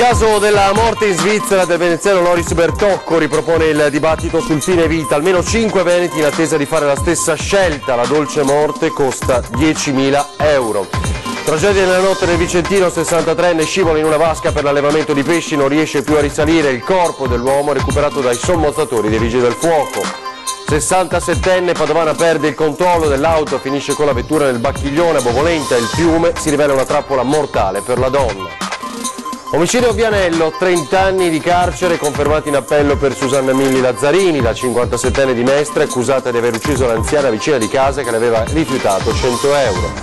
caso della morte in Svizzera del veneziano Loris Bertocco ripropone il dibattito sul fine vita. Almeno 5 veneti in attesa di fare la stessa scelta. La dolce morte costa 10.000 euro. Tragedia nella notte nel Vicentino, 63enne scivola in una vasca per l'allevamento di pesci, non riesce più a risalire. Il corpo dell'uomo recuperato dai sommozzatori dei Vigili del Fuoco. 67enne padovana perde il controllo dell'auto, finisce con la vettura nel Bacchiglione a Bovolenta. Il fiume si rivela una trappola mortale per la donna. Omicidio a Vianello, 30 anni di carcere confermati in appello per Susanna Milli Lazzarini, la 57enne di Mestre, accusata di aver ucciso l'anziana vicina di casa che le aveva rifiutato 100 euro.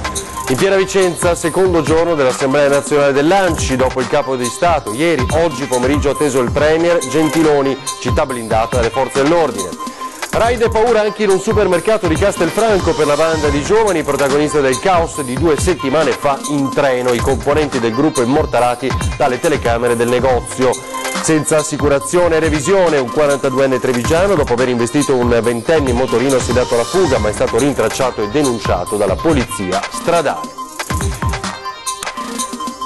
In piena Vicenza, secondo giorno dell'Assemblea Nazionale dell'Anci, dopo il Capo di Stato. Ieri, oggi pomeriggio atteso il Premier Gentiloni, città blindata dalle forze dell'ordine. Raid e paura anche in un supermercato di Castelfranco per la banda di giovani protagonista del caos di 2 settimane fa in treno, i componenti del gruppo immortalati dalle telecamere del negozio. Senza assicurazione e revisione, un 42enne trevigiano, dopo aver investito un 20enne in motorino, si è dato alla fuga ma è stato rintracciato e denunciato dalla polizia stradale.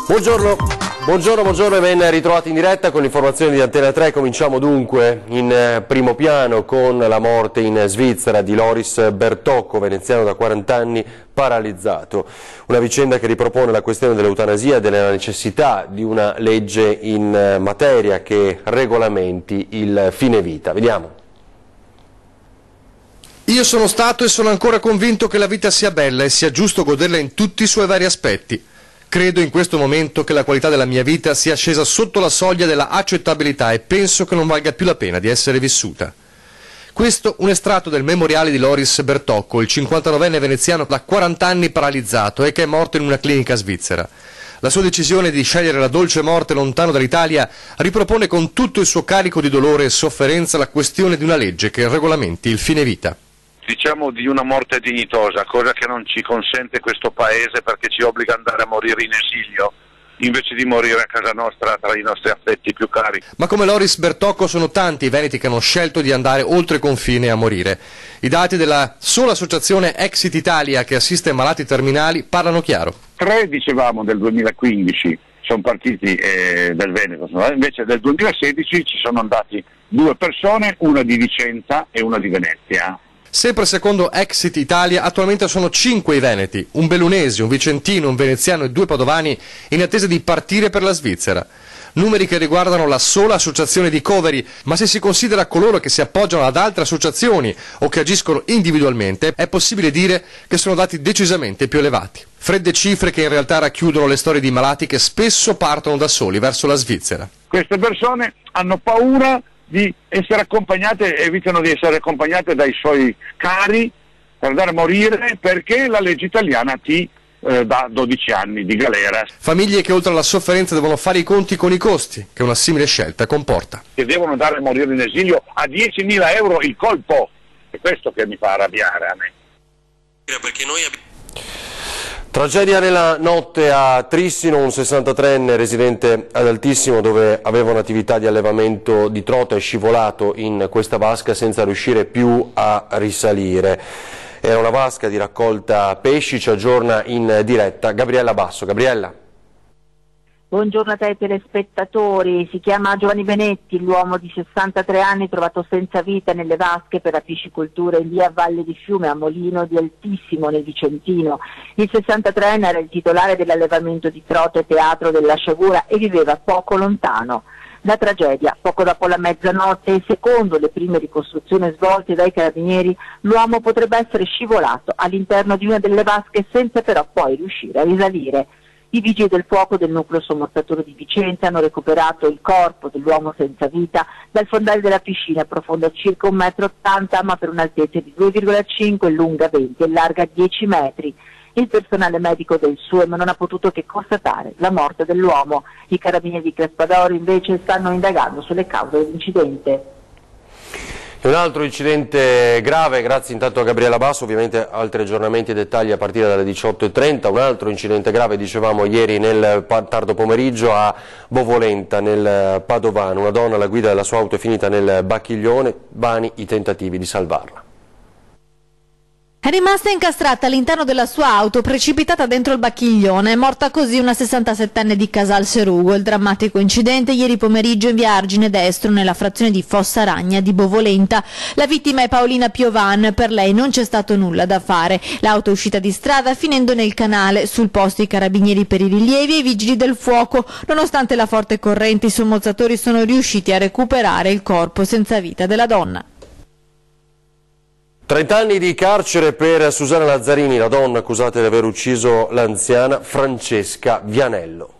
Buongiorno e ben ritrovati in diretta con le informazioni di Antena 3. Cominciamo dunque in primo piano con la morte in Svizzera di Loris Bertocco, veneziano da 40 anni paralizzato. Una vicenda che ripropone la questione dell'eutanasia e della necessità di una legge in materia che regolamenti il fine vita. Vediamo. Io sono stato e sono ancora convinto che la vita sia bella e sia giusto goderla in tutti i suoi vari aspetti. Credo in questo momento che la qualità della mia vita sia scesa sotto la soglia della accettabilità e penso che non valga più la pena di essere vissuta. Questo un estratto del memoriale di Loris Bertocco, il 59enne veneziano da 40 anni paralizzato e che è morto in una clinica svizzera. La sua decisione di scegliere la dolce morte lontano dall'Italia ripropone con tutto il suo carico di dolore e sofferenza la questione di una legge che regolamenti il fine vita. Diciamo di una morte dignitosa, cosa che non ci consente questo paese perché ci obbliga ad andare a morire in esilio, invece di morire a casa nostra tra i nostri affetti più cari. Ma come Loris Bertocco sono tanti i veneti che hanno scelto di andare oltre confine a morire. I dati della sola associazione Exit Italia che assiste malati terminali parlano chiaro. 3 dicevamo del 2015 sono partiti del Veneto, invece del 2016 ci sono andati 2 persone, una di Vicenza e una di Venezia. Sempre secondo Exit Italia, attualmente sono 5 i veneti, un bellunese, un vicentino, un veneziano e 2 padovani in attesa di partire per la Svizzera. Numeri che riguardano la sola associazione di Coveri, ma se si considera coloro che si appoggiano ad altre associazioni o che agiscono individualmente, è possibile dire che sono dati decisamente più elevati. Fredde cifre che in realtà racchiudono le storie di malati che spesso partono da soli verso la Svizzera. Queste persone hanno paura di essere accompagnate, evitano di essere accompagnate dai suoi cari per andare a morire perché la legge italiana ti dà 12 anni di galera. Famiglie che oltre alla sofferenza devono fare i conti con i costi che una simile scelta comporta. Che devono andare a morire in esilio a 10.000 euro il colpo, è questo che mi fa arrabbiare a me. Perché noi Tragedia nella notte a Trissino, un 63enne residente ad Altissimo dove aveva un'attività di allevamento di trota è scivolato in questa vasca senza riuscire più a risalire. Era una vasca di raccolta pesci, ci aggiorna in diretta Gabriella Basso. Gabriella. Buongiorno a te ai telespettatori, si chiama Giovanni Benetti, l'uomo di 63 anni trovato senza vita nelle vasche per la piscicoltura in via Valle di Fiume a Molino di Altissimo nel Vicentino. Il 63enne era il titolare dell'allevamento di trota e teatro della Sciagura e viveva poco lontano. La tragedia, poco dopo la mezzanotte e secondo le prime ricostruzioni svolte dai carabinieri, l'uomo potrebbe essere scivolato all'interno di una delle vasche senza però poi riuscire a risalire. I vigili del fuoco del nucleo sommozzatore di Vicenza hanno recuperato il corpo dell'uomo senza vita dal fondale della piscina, profonda circa 1,80 m ma per un'altezza di 2,5 lunga 20 e larga 10 metri. Il personale medico del SUEM non ha potuto che constatare la morte dell'uomo. I carabinieri di Crespadoro invece stanno indagando sulle cause dell'incidente. Un altro incidente grave, grazie intanto a Gabriella Basso, ovviamente altri aggiornamenti e dettagli a partire dalle 18:30, un altro incidente grave, dicevamo ieri nel tardo pomeriggio a Bovolenta, nel Padovano, una donna alla guida della sua auto è finita nel Bacchiglione, vani i tentativi di salvarla. È rimasta incastrata all'interno della sua auto, precipitata dentro il bacchiglione. È morta così una 67enne di Casal Serugo. Il drammatico incidente ieri pomeriggio in via Argine Destro, nella frazione di Fossaragna di Bovolenta. La vittima è Paolina Piovan. Per lei non c'è stato nulla da fare. L'auto è uscita di strada finendo nel canale. Sul posto i carabinieri per i rilievi e i vigili del fuoco. Nonostante la forte corrente, i sommozzatori sono riusciti a recuperare il corpo senza vita della donna. 30 anni di carcere per Susanna Lazzarini, la donna accusata di aver ucciso l'anziana Francesca Vianello.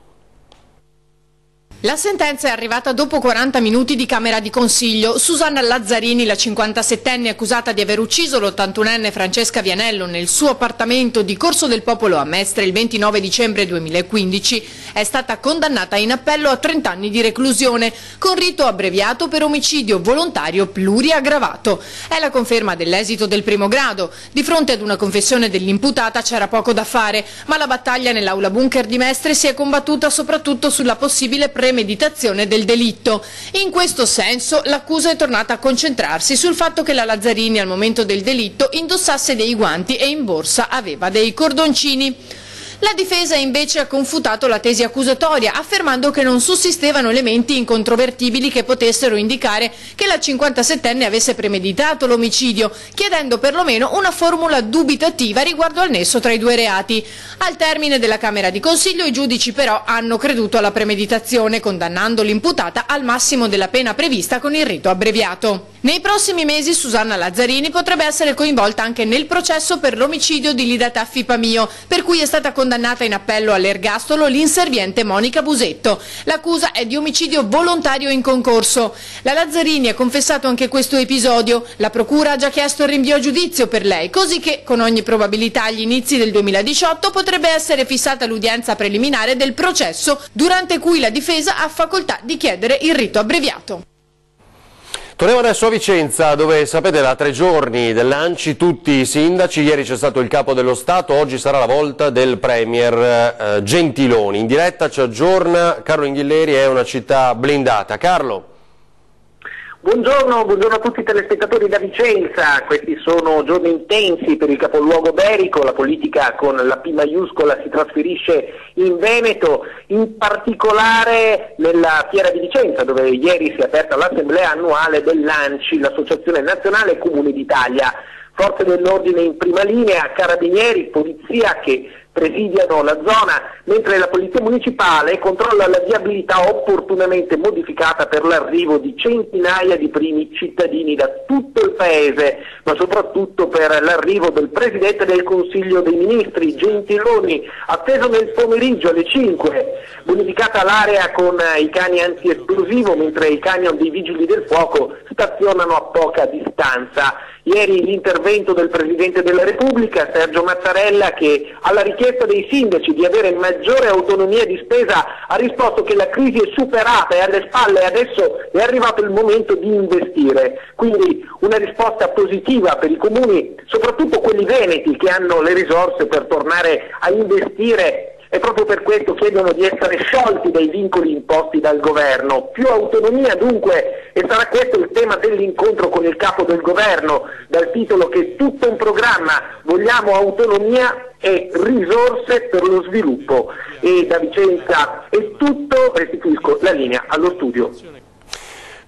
La sentenza è arrivata dopo 40 minuti di Camera di Consiglio. Susanna Lazzarini, la 57enne accusata di aver ucciso l'81enne Francesca Vianello nel suo appartamento di Corso del Popolo a Mestre il 29 dicembre 2015, è stata condannata in appello a 30 anni di reclusione, con rito abbreviato per omicidio volontario pluriaggravato. È la conferma dell'esito del primo grado. Di fronte ad una confessione dell'imputata c'era poco da fare, ma la battaglia nell'aula bunker di Mestre si è combattuta soprattutto sulla possibile premeditazione del delitto. In questo senso l'accusa è tornata a concentrarsi sul fatto che la Lazzarini al momento del delitto indossasse dei guanti e in borsa aveva dei cordoncini. La difesa invece ha confutato la tesi accusatoria, affermando che non sussistevano elementi incontrovertibili che potessero indicare che la 57enne avesse premeditato l'omicidio, chiedendo perlomeno una formula dubitativa riguardo al nesso tra i due reati. Al termine della Camera di Consiglio i giudici però hanno creduto alla premeditazione, condannando l'imputata al massimo della pena prevista con il rito abbreviato. Nei prossimi mesi Susanna Lazzarini potrebbe essere coinvolta anche nel processo per l'omicidio di Lida Taffi Pamio, per cui è stata condannata in appello all'ergastolo l'inserviente Monica Busetto. L'accusa è di omicidio volontario in concorso. La Lazzarini ha confessato anche questo episodio. La procura ha già chiesto il rinvio a giudizio per lei, così che con ogni probabilità agli inizi del 2018 potrebbe essere fissata l'udienza preliminare del processo, durante cui la difesa ha facoltà di chiedere il rito abbreviato. Torniamo adesso a Vicenza, dove sapete da 3 giorni dell'ANCI tutti i sindaci, ieri c'è stato il capo dello Stato, oggi sarà la volta del Premier Gentiloni. In diretta ci aggiorna Carlo Inghilleri, è una città blindata. Carlo. Buongiorno a tutti i telespettatori da Vicenza. Questi sono giorni intensi per il capoluogo berico. La politica con la P maiuscola si trasferisce in Veneto, in particolare nella Fiera di Vicenza, dove ieri si è aperta l'assemblea annuale dell'ANCI, l'Associazione Nazionale Comuni d'Italia. Forze dell'ordine in prima linea, carabinieri, polizia che presidiano la zona, mentre la polizia municipale controlla la viabilità opportunamente modificata per l'arrivo di centinaia di primi cittadini da tutto il paese, ma soprattutto per l'arrivo del Presidente del Consiglio dei Ministri, Gentiloni, atteso nel pomeriggio alle 5, bonificata l'area con i cani antiesplosivo, mentre i camion dei Vigili del Fuoco stazionano a poca distanza. Ieri l'intervento del Presidente della Repubblica, Sergio Mattarella, che alla richiesta dei sindaci di avere maggiore autonomia di spesa ha risposto che la crisi è superata, è alle spalle e adesso è arrivato il momento di investire. Quindi una risposta positiva per i comuni, soprattutto quelli veneti che hanno le risorse per tornare a investire. E proprio per questo chiedono di essere sciolti dai vincoli imposti dal governo. Più autonomia dunque, e sarà questo il tema dell'incontro con il capo del governo, dal titolo che è tutto un programma, vogliamo autonomia e risorse per lo sviluppo. E da Vicenza è tutto, restituisco la linea allo studio.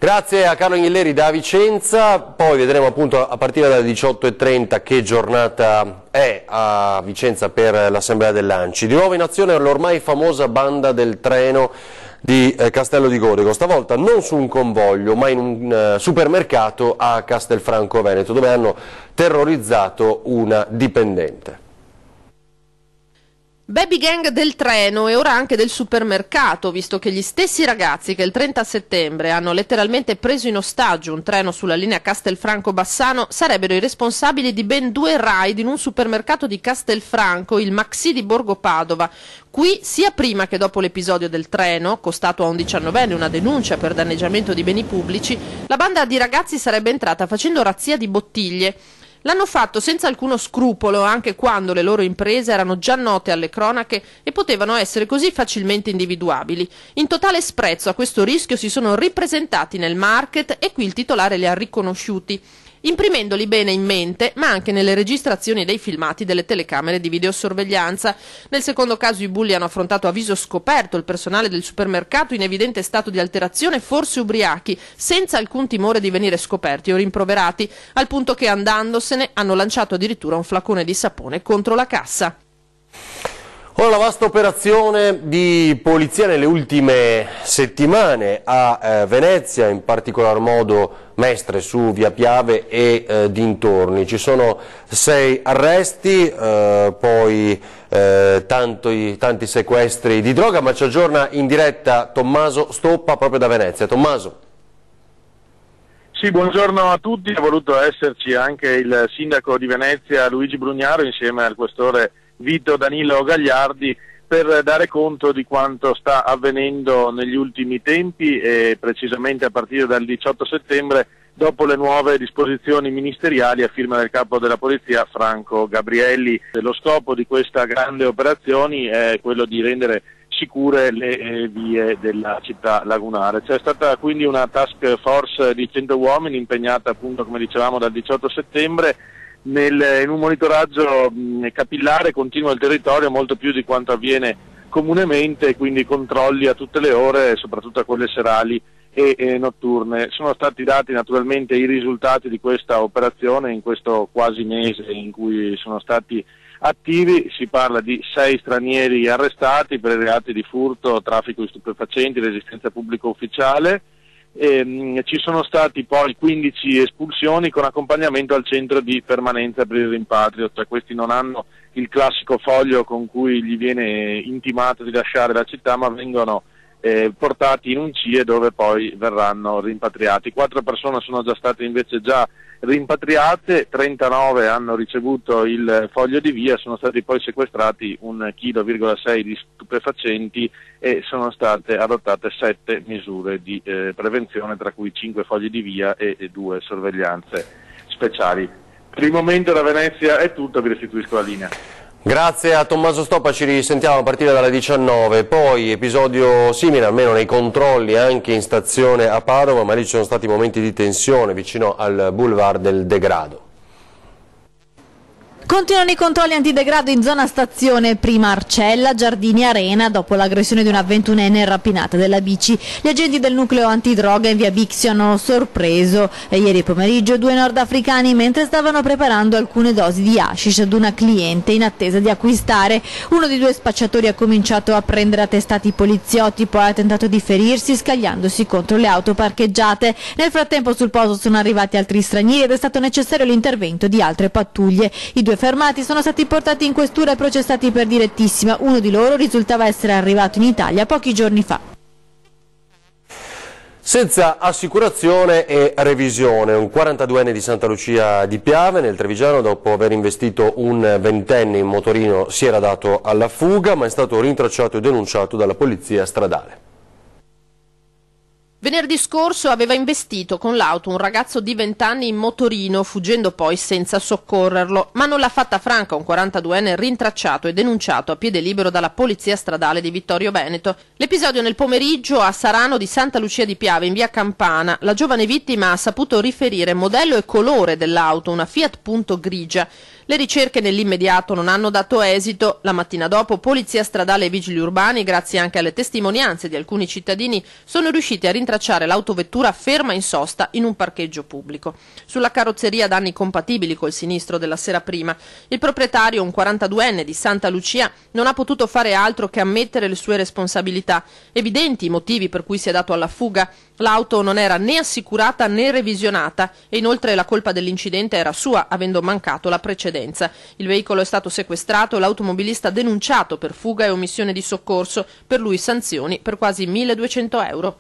Grazie a Carlo Inghilleri da Vicenza, poi vedremo appunto a partire dalle 18:30 che giornata è a Vicenza per l'assemblea dell'ANCI. Di nuovo in azione l'ormai famosa banda del treno di Castello di Godego, stavolta non su un convoglio ma in un supermercato a Castelfranco Veneto, dove hanno terrorizzato una dipendente. Baby gang del treno e ora anche del supermercato, visto che gli stessi ragazzi che il 30 settembre hanno letteralmente preso in ostaggio un treno sulla linea Castelfranco-Bassano sarebbero i responsabili di ben 2 raid in un supermercato di Castelfranco, il Maxi di Borgo Padova. Qui, sia prima che dopo l'episodio del treno, costato a un 19enne una denuncia per danneggiamento di beni pubblici, la banda di ragazzi sarebbe entrata facendo razzia di bottiglie. L'hanno fatto senza alcuno scrupolo, anche quando le loro imprese erano già note alle cronache e potevano essere così facilmente individuabili. In totale sprezzo a questo rischio si sono ripresentati nel market e qui il titolare li ha riconosciuti. imprimendoli bene in mente, ma anche nelle registrazioni dei filmati delle telecamere di videosorveglianza. Nel secondo caso i bulli hanno affrontato a viso scoperto il personale del supermercato in evidente stato di alterazione, forse ubriachi, senza alcun timore di venire scoperti o rimproverati, al punto che andandosene hanno lanciato addirittura un flacone di sapone contro la cassa. Ora la vasta operazione di polizia nelle ultime settimane a Venezia, in particolar modo Mestre su Via Piave e dintorni. Ci sono 6 arresti, poi tanti sequestri di droga, ma ci aggiorna in diretta Tommaso Stoppa proprio da Venezia. Tommaso. Sì, buongiorno a tutti. Ha voluto esserci anche il sindaco di Venezia Luigi Brugnaro insieme al questore Vito Danilo Gagliardi per dare conto di quanto sta avvenendo negli ultimi tempi e precisamente a partire dal 18 settembre dopo le nuove disposizioni ministeriali a firma del capo della polizia Franco Gabrielli. Lo scopo di questa grande operazione è quello di rendere sicure le vie della città lagunare. C'è stata quindi una task force di 100 uomini impegnata appunto, come dicevamo, dal 18 settembre in un monitoraggio capillare continuo del territorio, molto più di quanto avviene comunemente, quindi controlli a tutte le ore, soprattutto a quelle serali e notturne. Sono stati dati naturalmente i risultati di questa operazione in questo quasi mese in cui sono stati attivi. Si parla di 6 stranieri arrestati per i reati di furto, traffico di stupefacenti, resistenza pubblica ufficiale. Ci sono stati poi 15 espulsioni con accompagnamento al centro di permanenza per il rimpatrio, cioè questi non hanno il classico foglio con cui gli viene intimato di lasciare la città, ma vengono portati in un CIE dove poi verranno rimpatriati. 4 persone sono già state invece rimpatriate, 39 hanno ricevuto il foglio di via, sono stati poi sequestrati 1,6 kg di stupefacenti e sono state adottate 7 misure di prevenzione, tra cui 5 fogli di via e 2 sorveglianze speciali. Per il momento da Venezia è tutto, vi restituisco la linea. Grazie a Tommaso Stoppa, ci risentiamo a partire dalle 19, poi episodio simile, almeno nei controlli anche in stazione a Padova, ma lì ci sono stati momenti di tensione vicino al boulevard del Degrado. Continuano i controlli antidegrado in zona stazione Prima Arcella, Giardini Arena, dopo l'aggressione di una 21enne rapinata della bici. Gli agenti del nucleo antidroga in via Bixio hanno sorpreso ieri pomeriggio 2 nordafricani mentre stavano preparando alcune dosi di hashish ad una cliente in attesa di acquistare. Uno dei 2 spacciatori ha cominciato a prendere a testati i poliziotti, poi ha tentato di ferirsi scagliandosi contro le auto parcheggiate. Nel frattempo sul posto sono arrivati altri stranieri ed è stato necessario l'intervento di altre pattuglie. I 2 fermati sono stati portati in questura e processati per direttissima. Uno di loro risultava essere arrivato in Italia pochi giorni fa. Senza assicurazione e revisione, un 42enne di Santa Lucia di Piave nel Trevigiano, dopo aver investito un 20enne in motorino, si era dato alla fuga, ma è stato rintracciato e denunciato dalla polizia stradale. Venerdì scorso aveva investito con l'auto un ragazzo di 20 anni in motorino, fuggendo poi senza soccorrerlo, ma non l'ha fatta franca un 42enne rintracciato e denunciato a piede libero dalla polizia stradale di Vittorio Veneto. L'episodio nel pomeriggio a Sarano di Santa Lucia di Piave, in via Campana. La giovane vittima ha saputo riferire modello e colore dell'auto, una Fiat Punto grigia. Le ricerche nell'immediato non hanno dato esito. La mattina dopo, polizia stradale e vigili urbani, grazie anche alle testimonianze di alcuni cittadini, sono riusciti a rintracciare l'autovettura ferma in sosta in un parcheggio pubblico. Sulla carrozzeria danni compatibili col sinistro della sera prima. Il proprietario, un 42enne di Santa Lucia, non ha potuto fare altro che ammettere le sue responsabilità. Evidenti i motivi per cui si è dato alla fuga. L'auto non era né assicurata né revisionata e inoltre la colpa dell'incidente era sua, avendo mancato la precedenza. Il veicolo è stato sequestrato e l'automobilista denunciato per fuga e omissione di soccorso. Per lui sanzioni per quasi 1.200 euro.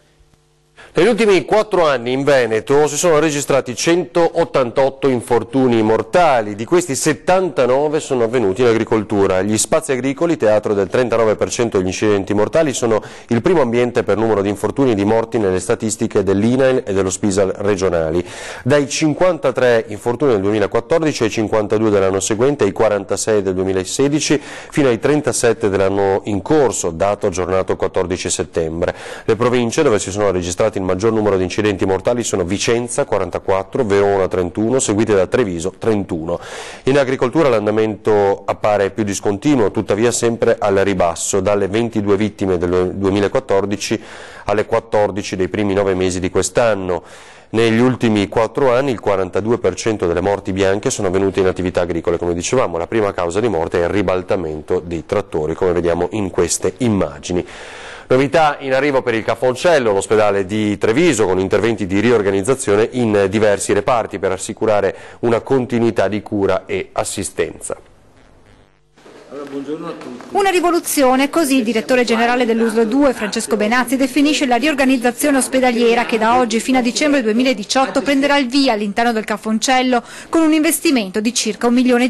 Negli ultimi 4 anni in Veneto si sono registrati 188 infortuni mortali, di questi 79 sono avvenuti in agricoltura. Gli spazi agricoli, teatro del 39% degli incidenti mortali, sono il primo ambiente per numero di infortuni e di morti nelle statistiche dell'INAIL e dello Spisal regionali. Dai 53 infortuni del 2014 ai 52 dell'anno seguente, ai 46 del 2016, fino ai 37 dell'anno in corso, dato aggiornato 14 settembre. Le province dove si sono registrati registrati il maggior numero di incidenti mortali sono Vicenza 44, Verona 31, seguite da Treviso 31. In agricoltura l'andamento appare più discontinuo, tuttavia sempre al ribasso, dalle 22 vittime del 2014 alle 14 dei primi 9 mesi di quest'anno. Negli ultimi 4 anni il 42% delle morti bianche sono avvenute in attività agricole, come dicevamo. La prima causa di morte è il ribaltamento dei trattori, come vediamo in queste immagini. Novità in arrivo per il Cafoncello, l'ospedale di Treviso, con interventi di riorganizzazione in diversi reparti per assicurare una continuità di cura e assistenza. Una rivoluzione, così il direttore generale dell'USL 2, Francesco Benazzi, definisce la riorganizzazione ospedaliera che da oggi fino a dicembre 2018 prenderà il via all'interno del Cafoncello con un investimento di circa €1 milione.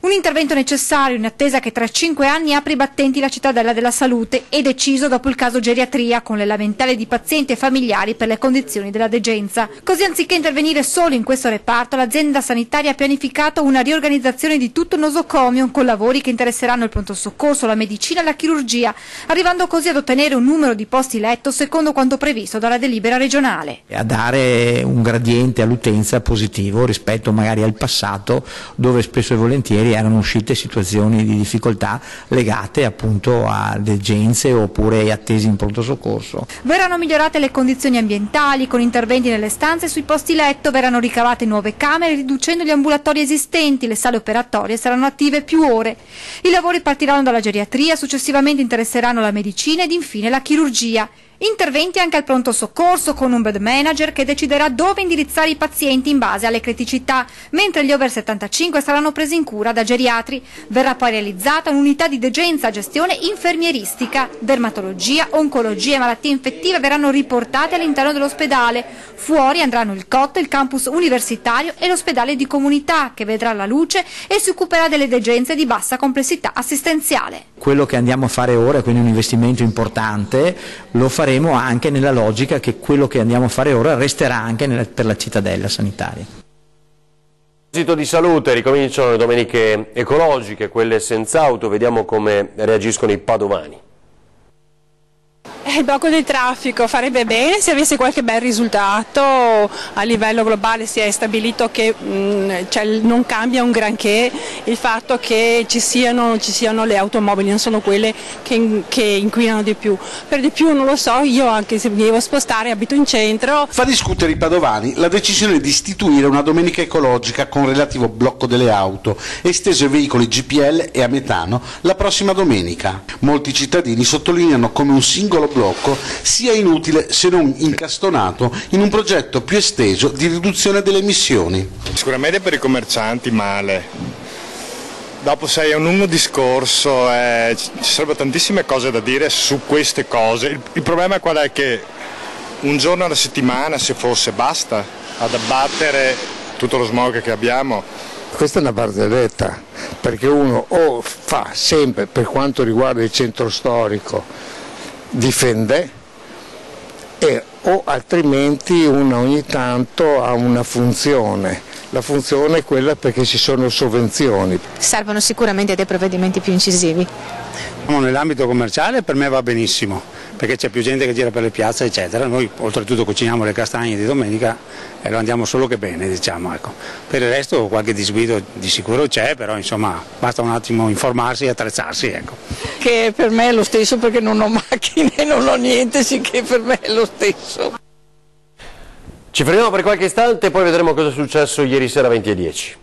Un intervento necessario in attesa che tra 5 anni apra i battenti la cittadella della salute e deciso dopo il caso geriatria con le lamentele di pazienti e familiari per le condizioni della degenza. Così anziché intervenire solo in questo reparto, l'azienda sanitaria ha pianificato una riorganizzazione di tutto il nosocomio con lavori che interesseranno il pronto soccorso, la medicina e la chirurgia, arrivando così ad ottenere un numero di posti letto secondo quanto previsto dalla delibera regionale. A dare un gradiente all'utenza positivo rispetto magari al passato, dove spesso e volentieri erano uscite situazioni di difficoltà legate appunto a degenze oppure attesi in pronto soccorso. Verranno migliorate le condizioni ambientali con interventi nelle stanze e sui posti letto, verranno ricavate nuove camere riducendo gli ambulatori esistenti, le sale operatorie saranno attive più ore. I lavori partiranno dalla geriatria, successivamente interesseranno la medicina ed infine la chirurgia. Interventi anche al pronto soccorso con un bed manager che deciderà dove indirizzare i pazienti in base alle criticità, mentre gli over 75 saranno presi in cura da geriatri. Verrà poi realizzata un'unità di degenza a gestione infermieristica. Dermatologia, oncologia e malattie infettive verranno riportate all'interno dell'ospedale. Fuori andranno il COT, il campus universitario e l'ospedale di comunità che vedrà la luce e si occuperà delle degenze di bassa complessità assistenziale. Quello che andiamo a fare ora, quindi un investimento importante, lo faremo anche nella logica che quello che andiamo a fare ora resterà anche per la cittadella sanitaria. A proposito di salute, ricominciano le domeniche ecologiche, quelle senza auto, vediamo come reagiscono i padovani. Il blocco del traffico farebbe bene se avesse qualche bel risultato. A livello globale si è stabilito che non cambia un granché il fatto che ci siano le automobili, non sono quelle che inquinano di più. Per di più non lo so, io anche se mi devo spostare abito in centro. Fa discutere i padovani la decisione di istituire una domenica ecologica con relativo blocco delle auto, esteso ai veicoli GPL e a metano la prossima domenica. Molti cittadini sottolineano come un singolo blocco sia inutile se non incastonato in un progetto più esteso di riduzione delle emissioni. Sicuramente per i commercianti male. Dopo sei un lungo discorso, ci sarebbero tantissime cose da dire su queste cose. Il problema qual è? Che un giorno alla settimana, se fosse, basta ad abbattere tutto lo smog che abbiamo. Questa è una barzelletta, perché uno o fa sempre, per quanto riguarda il centro storico, difende, o altrimenti uno ogni tanto ha una funzione. La funzione è quella perché ci sono sovvenzioni. Servono sicuramente dei provvedimenti più incisivi. Nell'ambito commerciale per me va benissimo, perché c'è più gente che gira per le piazze eccetera. Noi oltretutto cuciniamo le castagne di domenica e lo andiamo solo che bene, diciamo, ecco. Per il resto qualche disguido di sicuro c'è, però insomma basta un attimo informarsi e attrezzarsi, ecco. Che per me è lo stesso, perché non ho macchine, non ho niente, sì, che per me è lo stesso. Ci fermiamo per qualche istante e poi vedremo cosa è successo ieri sera 20:10.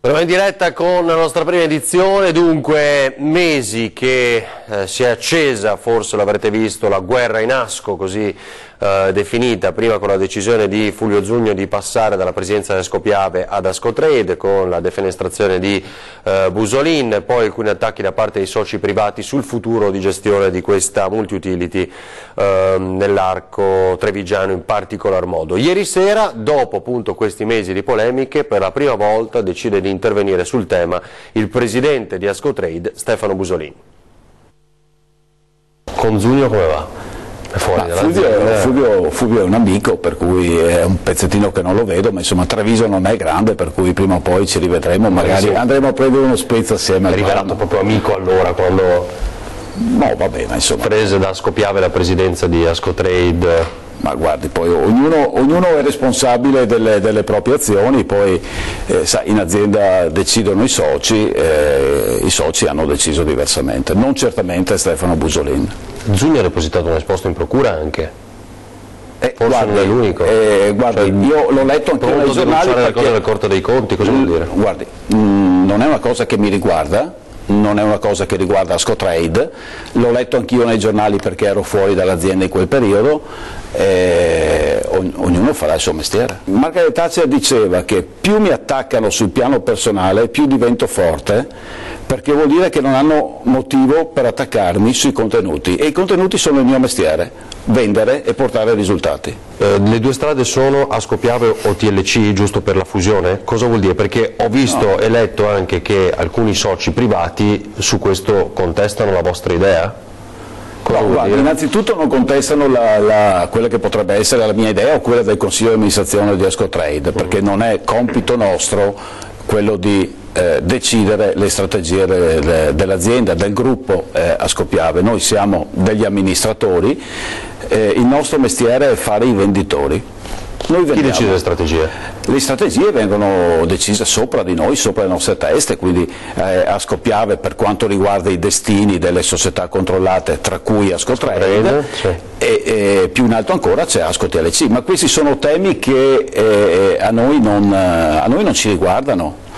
Siamo in diretta con la nostra prima edizione, dunque mesi che si è accesa, forse l'avrete visto, la guerra in Asco, così definita, prima con la decisione di Fulvio Zugno di passare dalla presidenza di Ascopiave ad Ascotrade, con la defenestrazione di Busolin, poi alcuni attacchi da parte dei soci privati sul futuro di gestione di questa multi-utility nell'arco trevigiano in particolar modo. Ieri sera, dopo appunto questi mesi di polemiche, per la prima volta decide di intervenire sul tema il presidente di Ascotrade, Stefano Busolin. Con Zugno come va? Fulvio è un amico, per cui è un pezzettino che non lo vedo, ma insomma Treviso non è grande, per cui prima o poi ci rivedremo, magari andremo a prendere uno spezzo assieme. È rivelato proprio amico allora quando prese da Ascopiave la presidenza di Ascotrade. Ma guardi, poi ognuno è responsabile delle proprie azioni, poi in azienda decidono i soci hanno deciso diversamente, non certamente Stefano Busolin. Zugni ha depositato un esposto in procura anche? Forse non è l'unico. Guardi, io l'ho letto anche nei giornali. Le cose della Corte dei Conti, cosa vuol dire? Guardi, non è una cosa che mi riguarda, non è una cosa che riguarda Ascotrade, l'ho letto anch'io nei giornali perché ero fuori dall'azienda in quel periodo, ognuno farà il suo mestiere. Margaret Thatcher diceva che più mi attaccano sul piano personale, più divento forte, perché vuol dire che non hanno motivo per attaccarmi sui contenuti, e i contenuti sono il mio mestiere, vendere e portare risultati. Le due strade sono Ascopiave o TLC, giusto per la fusione? Cosa vuol dire? Perché ho visto e letto anche che alcuni soci privati su questo contestano la vostra idea? Guarda, innanzitutto non contestano quella che potrebbe essere la mia idea o quella del Consiglio di amministrazione di Ascotrade, perché non è compito nostro quello di decidere le strategie dell'azienda, del gruppo Ascopiave. Noi siamo degli amministratori, il nostro mestiere è fare i venditori. Chi decide le strategie? Le strategie vengono decise sopra di noi, sopra le nostre teste, quindi Ascopiave per quanto riguarda i destini delle società controllate, tra cui Ascotrade, e più in alto ancora c'è Asco TLC, ma questi sono temi che a noi non ci riguardano.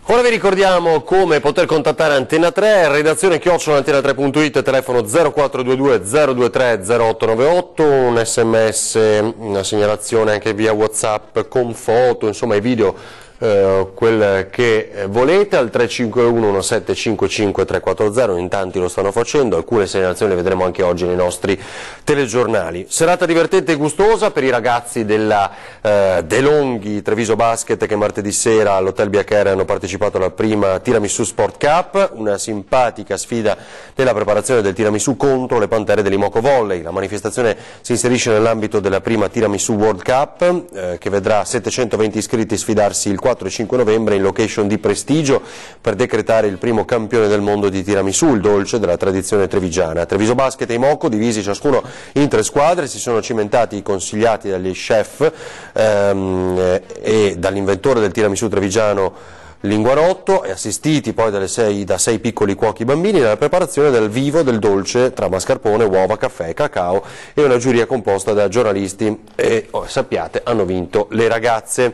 Ora vi ricordiamo come poter contattare Antena 3, redazione @antena3.it, telefono 0422 023 0898, un sms, una segnalazione anche via WhatsApp con foto, insomma i video, quel che volete, al 351 1755 340, in tanti lo stanno facendo, alcune segnalazioni le vedremo anche oggi nei nostri telegiornali. Serata divertente e gustosa per i ragazzi della De Longhi Treviso Basket, che martedì sera all'Hotel Biachere hanno partecipato alla prima Tiramisù Sport Cup, una simpatica sfida nella preparazione del tiramisù contro le Pantere dell'Imoco Volley. La manifestazione si inserisce nell'ambito della prima Tiramisù World Cup, che vedrà 720 iscritti sfidarsi il 4 e 5 novembre in location di prestigio per decretare il primo campione del mondo di tiramisù, il dolce della tradizione trevigiana. Treviso Basket e Imoco, divisi ciascuno in 3 squadre, si sono cimentati consigliati dagli chef e dall'inventore del tiramisù trevigiano Linguanotto, e assistiti poi da 6 piccoli cuochi bambini nella preparazione del vivo del dolce tra mascarpone, uova, caffè, cacao, e una giuria composta da giornalisti, e sappiate hanno vinto le ragazze.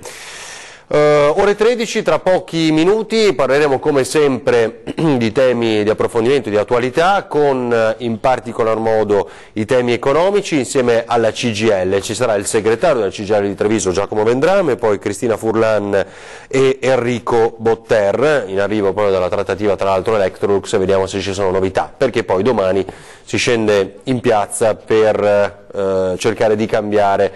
Ore 13, tra pochi minuti parleremo come sempre di temi di approfondimento, di attualità, con in particolar modo i temi economici insieme alla CGIL. Ci sarà il segretario della CGIL di Treviso Giacomo Vendrame, poi Cristina Furlan e Enrico Botter, in arrivo proprio dalla trattativa tra l'altro Electrolux, vediamo se ci sono novità, perché poi domani si scende in piazza per cercare di cambiare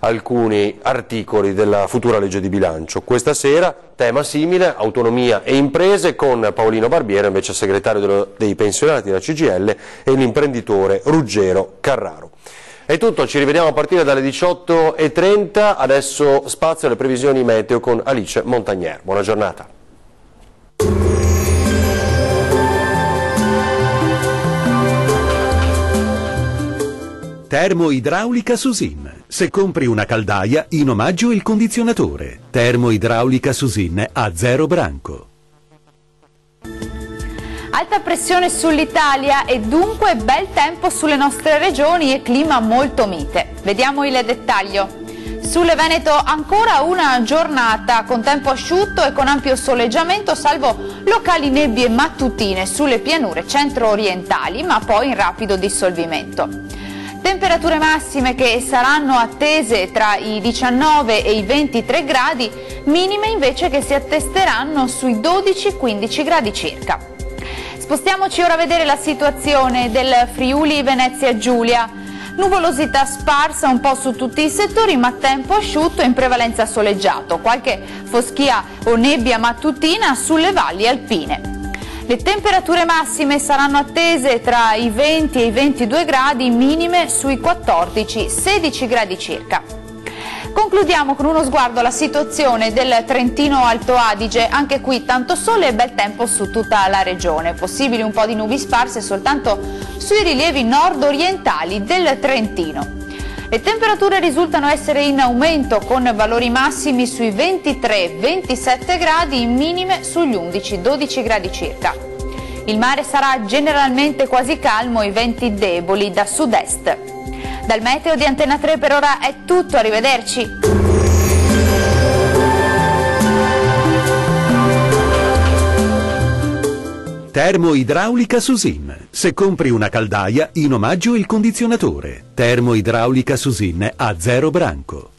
alcuni articoli della futura legge di bilancio. Questa sera tema simile, autonomia e imprese, con Paolino Barbiero, invece segretario dei pensionati della CGIL, e l'imprenditore Ruggero Carraro. È tutto, ci rivediamo a partire dalle 18:30, adesso spazio alle previsioni meteo con Alice Montagnier. Buona giornata. Termoidraulica Susin. Se compri una caldaia, in omaggio il condizionatore. Termoidraulica Susin a 0 branco. Alta pressione sull'Italia e dunque bel tempo sulle nostre regioni e clima molto mite. Vediamo il dettaglio. Sulle Veneto ancora una giornata con tempo asciutto e con ampio soleggiamento, salvo locali nebbie mattutine sulle pianure centro-orientali, ma poi in rapido dissolvimento. Temperature massime che saranno attese tra i 19 e i 23 gradi, minime invece che si attesteranno sui 12-15 gradi circa. Spostiamoci ora a vedere la situazione del Friuli Venezia Giulia. Nuvolosità sparsa un po' su tutti i settori, ma tempo asciutto e in prevalenza soleggiato, qualche foschia o nebbia mattutina sulle valli alpine. Le temperature massime saranno attese tra i 20 e i 22 gradi, minime sui 14-16 gradi circa. Concludiamo con uno sguardo alla situazione del Trentino Alto Adige. Anche qui tanto sole e bel tempo su tutta la regione. Possibili un po' di nubi sparse soltanto sui rilievi nord-orientali del Trentino. Le temperature risultano essere in aumento con valori massimi sui 23-27 gradi, minime sugli 11-12 gradi circa. Il mare sarà generalmente quasi calmo e venti deboli da sud-est. Dal meteo di Antena 3 per ora è tutto, arrivederci. Termoidraulica Susin. Se compri una caldaia, in omaggio il condizionatore. Termoidraulica Susin a 0 branco.